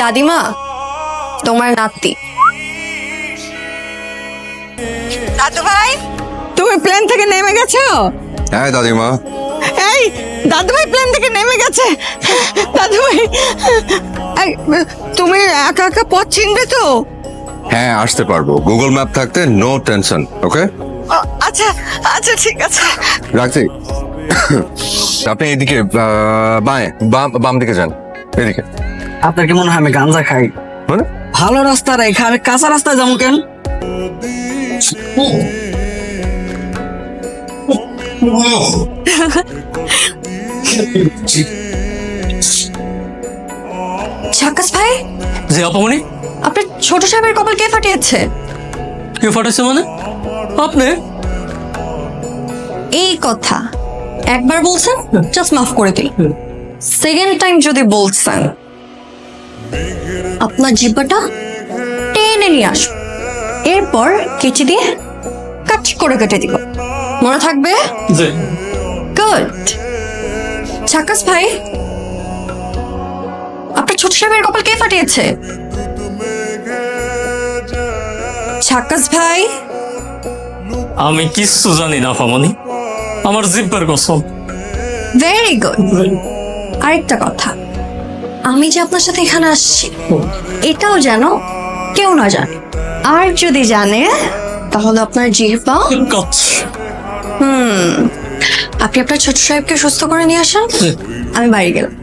দাদিমা, তোমার নাতি। দাদু ভাই, তুমি প্লেন থেকে নেমে গেছো? হ্যাঁ দাদিমা। এই দাদু ভাই প্লেন থেকে নেমে গেছে। দাদু ভাই, এই, তুমি একা একা পথ চিনবে তো? হ্যাঁ আসতে পারবো, গুগল ম্যাপ থাকতে নো টেনশন। ওকে আচ্ছা আচ্ছা ঠিক আছে। রাখছি। আপনি এদিকে বাম দিকে যান, এদিকে। আপনার কি মনে হয় আমি গাঞ্জা খাই? মানে ভালো রাস্তা রেখা আমি কাঁচা রাস্তায় যাবো কেন? ঝাকাস ভাই, যে অপমনি আপনার ছোট সাহেবের কপাল কে ফাটিয়েছে? কে ফাটাইছে মানে? আপনি? এই কথা একবার বলছেন, জাস্ট মাফ করে দিই। সেকেন্ড টাইম যদি বলছেন, আপনার জিব্বাটা টেনে নিয়ে আস, এরপর কেচি দিয়ে কাট করে কেটে দিব। মনে থাকবে? যে গুড। ঝাকাস ভাই, আপনার ছোট সাহেবের কপাল কে ফাটিয়েছে? ঝাকাস ভাই, আমি কিচ্ছু জানি না অপমনি, আমার জিব্বার কসম। Very good. আরেকটা কথা, আমি যে আপনার সাথে এখানে আসছি এটাও যেন কেউ না জানে, আর যদি জানে তাহলে আপনার জিহ্বা। আপনি আপনার ছোট সাহেবকে সুস্থ করে নিয়ে আসেন, আমি বাড়ি গেলাম।